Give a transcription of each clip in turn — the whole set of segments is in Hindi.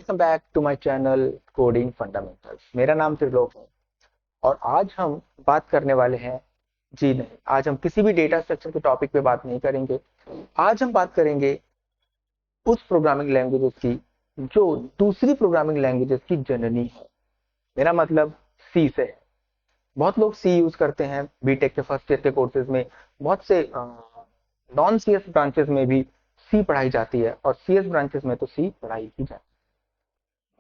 Welcome back to my channel coding fundamentals. मेरा नाम त्रिलोक है और आज हम बात करने वाले हैं, जी नहीं, आज हम किसी भी डेटा स्ट्रक्चर के टॉपिक पे बात नहीं करेंगे। आज हम बात करेंगे उस प्रोग्रामिंग लैंग्वेजेस की जो दूसरी प्रोग्रामिंग लैंग्वेजेस की जननी है। मेरा मतलब सी से है। बहुत लोग सी यूज करते हैं बीटेक के फर्स्ट ईयर के कोर्सेज में। बहुत से नॉन सीएस ब्रांचेस में भी सी पढ़ाई जाती है और सीएस ब्रांचेस में तो सी पढ़ाई की जाती है।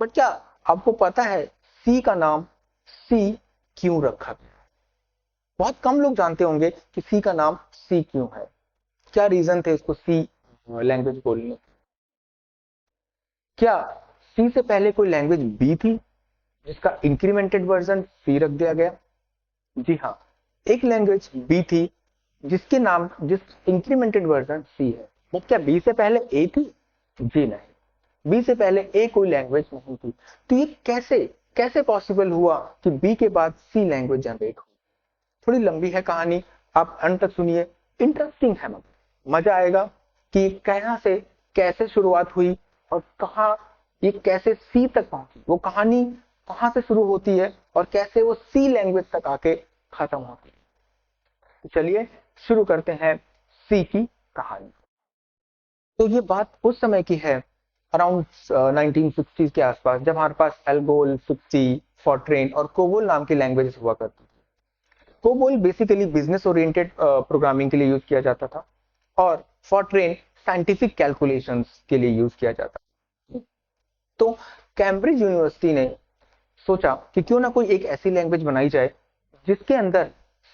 बट क्या आपको पता है सी का नाम सी क्यों रखा गया? बहुत कम लोग जानते होंगे कि सी का नाम सी क्यों है। क्या रीजन थे इसको सी लैंग्वेज बोलने? क्या सी से पहले कोई लैंग्वेज बी थी जिसका इंक्रीमेंटेड वर्जन सी रख दिया गया? जी हाँ, एक लैंग्वेज बी थी जिस इंक्रीमेंटेड वर्जन सी है। बट क्या बी से पहले ए थी? जी नहीं, बी से पहले ए कोई लैंग्वेज नहीं थी। तो ये कैसे कैसे पॉसिबल हुआ कि बी के बाद सी लैंग्वेज जनरेट हुई? थोड़ी लंबी है कहानी, आप अंत तक सुनिए। इंटरेस्टिंग है, मजा आएगा कि कहां से कैसे शुरुआत हुई और कहा ये कैसे सी तक पहुंची। वो कहानी कहां से शुरू होती है और कैसे वो सी लैंग्वेज तक आके खत्म होती है। चलिए शुरू करते हैं सी की कहानी। तो ये बात उस समय की है, अराउंड 1960 के आसपास, जब हमारे पास एल्गोल, फिक्सी, फॉर्ट्रेन और कोबोल नाम की लैंग्वेजेस हुआ करती थी। COBOL basically business oriented programming के लिए यूज किया जाता था और फॉर्ट्रेन साइंटिफिक कैलकुलेशंस के लिए यूज किया जाता था। तो कैम्ब्रिज यूनिवर्सिटी ने सोचा कि क्यों ना कोई एक ऐसी लैंग्वेज बनाई जाए जिसके अंदर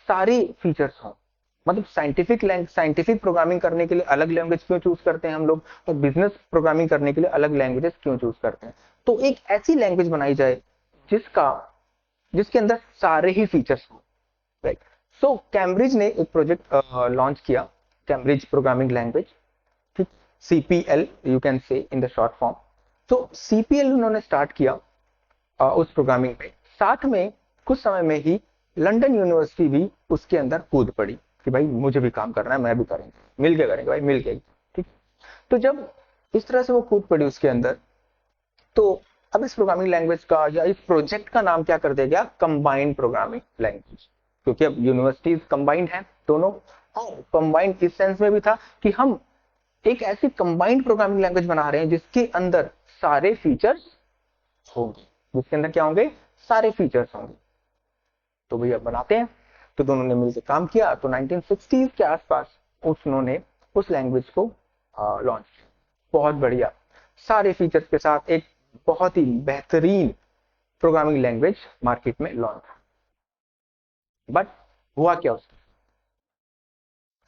सारी फीचर्स हों। मतलब साइंटिफिक प्रोग्रामिंग करने के लिए अलग लैंग्वेज क्यों चूज करते हैं हम लोग, और बिजनेस प्रोग्रामिंग करने के लिए अलग लैंग्वेजेस क्यों चूज करते हैं? तो एक ऐसी लैंग्वेज बनाई जाए जिसके अंदर सारे ही फीचर्स हों, राइट? सो कैम्ब्रिज ने एक प्रोजेक्ट लॉन्च किया, कैम्ब्रिज प्रोग्रामिंग लैंग्वेज, ठीक, CPL you can say in the short form. तो सीपीएल उन्होंने स्टार्ट किया उस प्रोग्रामिंग पे। साथ में कुछ समय में ही लंदन यूनिवर्सिटी भी उसके अंदर कूद पड़ी कि भाई मुझे भी काम करना है, मैं भी करेंगे, मिलके करेंगे भाई, मिलके, ठीक। तो जब इस तरह से वो कूद पड़ी उसके अंदर, तो अब इस प्रोग्रामिंग लैंग्वेज का या इस प्रोजेक्ट का नाम क्या कर दिया गया? Combined programming language. क्योंकि अब यूनिवर्सिटीज कंबाइंड है दोनों, और कंबाइंड इस सेंस में भी था कि हम एक ऐसी कंबाइंड प्रोग्रामिंग लैंग्वेज बना रहे हैं जिसके अंदर सारे फीचर्स होंगे। जिसके अंदर क्या होंगे? सारे फीचर्स होंगे। तो भैया बनाते हैं। तो दोनों ने मिलकर काम किया। तो 1960s के आसपास उन्होंने उस लैंग्वेज को लॉन्च किया। बहुत बढ़िया, सारे फीचर्स के साथ एक बहुत ही बेहतरीन प्रोग्रामिंग लैंग्वेज मार्केट में लॉन्च। बट हुआ क्या? उसके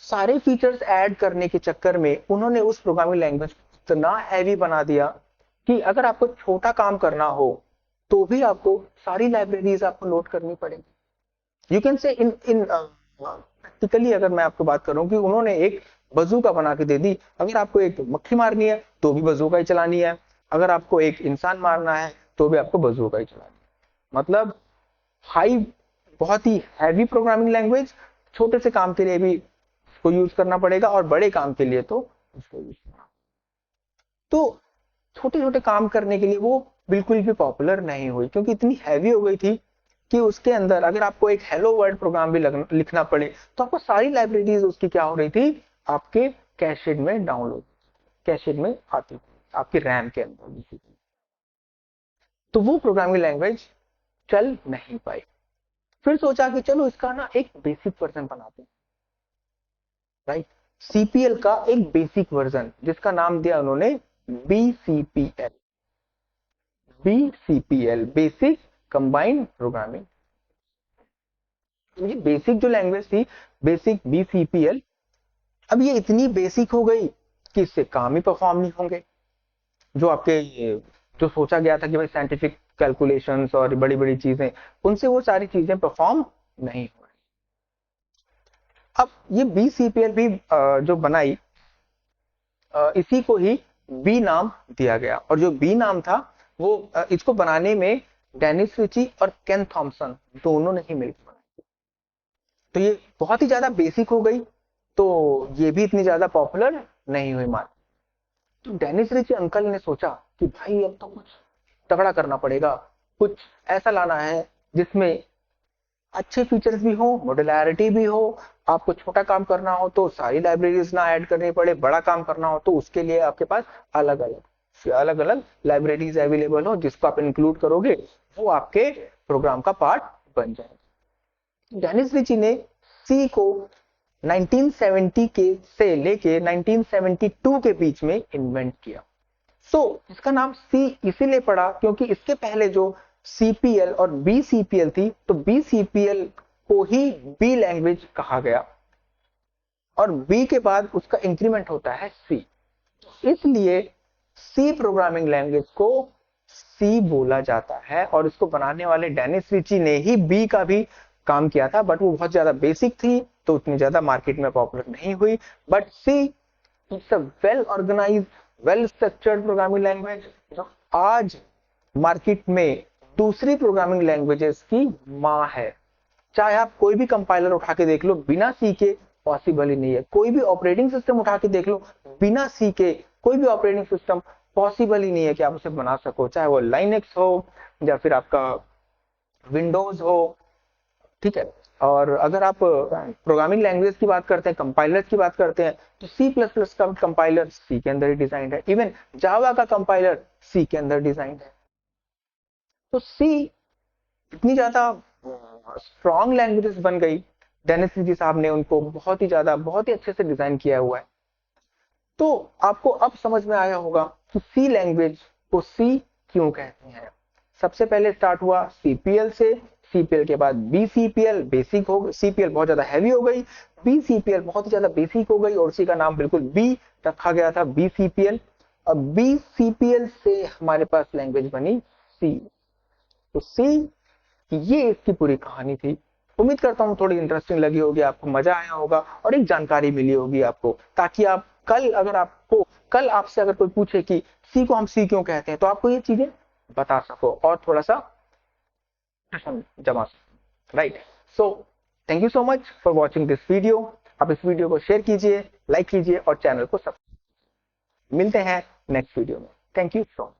सारे फीचर्स ऐड करने के चक्कर में उन्होंने उस प्रोग्रामिंग लैंग्वेज को इतना हैवी बना दिया कि अगर आपको छोटा काम करना हो तो भी आपको सारी लाइब्रेरीज आपको लोड करनी पड़ेगी। You can say in in practically अगर मैं आपको बात करूं कि उन्होंने एक बजूका बना के दे दी। अगर आपको एक मक्खी मारनी है तो भी बजूका ही चलानी है, अगर आपको एक इंसान मारना है तो भी आपको बजूका ही चलानी है। मतलब हाई, बहुत ही हैवी प्रोग्रामिंग लैंग्वेज, छोटे से काम के लिए भी उसको यूज करना पड़ेगा और बड़े काम के लिए तो उसको यूज करना। तो छोटे छोटे काम करने के लिए वो बिल्कुल भी पॉपुलर नहीं हुई, क्योंकि इतनी हैवी हो गई थी कि उसके अंदर अगर आपको एक हेलो वर्ल्ड प्रोग्राम भी लिखना पड़े तो आपको सारी लाइब्रेरीज उसकी क्या हो रही थी? आपके कैशेड में डाउनलोड, कैशेड में आती थी, आपके रैम के अंदर। तो वो प्रोग्रामिंग लैंग्वेज चल नहीं पाई। फिर सोचा कि चलो इसका ना एक बेसिक वर्जन बनाते हैं, राइट? सीपीएल का एक बेसिक वर्जन जिसका नाम दिया उन्होंने BCPL. BCPL, basic combined programming. ये बेसिक जो लैंग्वेज थी, बेसिक बीसीपीएल, अब ये इतनी बेसिक हो गई कि इससे काम ही परफॉर्म नहीं होंगे। जो आपके जो सोचा गया था कि भाई साइंटिफिक कैलकुलेशंस और बड़ी बड़ी चीजें, उनसे वो सारी चीजें परफॉर्म नहीं हो रही। अब ये बीसीपीएल भी जो बनाई, इसी को ही बी नाम दिया गया। और जो बी नाम था वो इसको बनाने में डेनिस रिची और केन थॉमसन दोनों ने ही मिलकर बनाई। तो ये बहुत ही ज्यादा बेसिक हो गई, तो ये भी इतनी ज्यादा पॉपुलर नहीं हुई मार्केट। तो डेनिस रिची अंकल ने सोचा कि भाई अब तो कुछ तगड़ा करना पड़ेगा, कुछ ऐसा लाना है जिसमें अच्छे फीचर्स भी हो, मॉड्युलैरिटी भी हो। आपको छोटा काम करना हो तो सारी लाइब्रेरीज ना ऐड करनी पड़े, बड़ा काम करना हो तो उसके लिए आपके पास अलग अलग लाइब्रेरीज अवेलेबल हो, जिसको आप इंक्लूड करोगे वो आपके प्रोग्राम का पार्ट बन जाएगा। डेनिस रिची ने सी को 1970 के से लेके 1972 के बीच में इन्वेंट किया। इसका नाम सी इसीलिए पड़ा क्योंकि इसके पहले जो सीपीएल और बीसीपीएल थी, तो बीसीपीएल को ही बी लैंग्वेज कहा गया और बी के बाद उसका इंक्रीमेंट होता है सी, इसलिए सी प्रोग्रामिंग लैंग्वेज को सी बोला जाता है। और इसको बनाने वाले डेनिस रिची ने ही बी का भी काम किया था, बट वो बहुत ज्यादा बेसिक थी तो उतनी ज्यादा मार्केट में पॉपुलर नहीं हुई। But C it's a well organized, well structured programming language जो आज मार्केट में दूसरी प्रोग्रामिंग लैंग्वेजेस की माँ है। चाहे आप कोई भी कंपाइलर उठा के देख लो, बिना सी के पॉसिबल ही नहीं है। कोई भी ऑपरेटिंग सिस्टम उठा के देख लो, बिना सी के कोई भी ऑपरेटिंग सिस्टम पॉसिबल ही नहीं है कि आप उसे बना सको, चाहे वो लाइनेक्स हो या फिर आपका विंडोज हो, ठीक है। और अगर आप प्रोग्रामिंग लैंग्वेज की बात करते हैं, कंपाइलर्स की बात करते हैं, तो सी प्लस प्लस का कंपाइलर सी के अंदर ही डिजाइन है, इवन जावा का कंपाइलर सी के अंदर डिजाइन है। तो सी इतनी ज्यादा स्ट्रॉन्ग लैंग्वेजेस बन गई, डेनिस रिची साहब ने उनको बहुत ही अच्छे से डिजाइन किया हुआ है। तो आपको अब समझ में आया होगा कि सी लैंग्वेज को सी क्यों कहते हैं। सबसे पहले स्टार्ट हुआ सीपीएल से, सीपीएल के बाद बीसीपीएल, बेसिक हो, सीपीएल बहुत ज्यादा हैवी हो गई, बीसीपीएल बहुत ही ज्यादा बेसिक हो गई और उसी का नाम बिल्कुल बी रखा गया था, बीसीपीएल। अब बीसीपीएल से हमारे पास लैंग्वेज बनी सी। तो सी, ये इसकी पूरी कहानी थी। उम्मीद करता हूँ थोड़ी इंटरेस्टिंग लगी होगी, आपको मजा आया होगा और एक जानकारी मिली होगी आपको, ताकि आप कल आपसे अगर कोई पूछे कि सी को हम सी क्यों कहते हैं, तो आपको ये चीजें बता सको और थोड़ा सा जमा सको, right. So thank you so much for watching this video. आप इस वीडियो को शेयर कीजिए, लाइक कीजिए और चैनल को सब्सक्राइब। मिलते हैं नेक्स्ट वीडियो में। Thank you so much.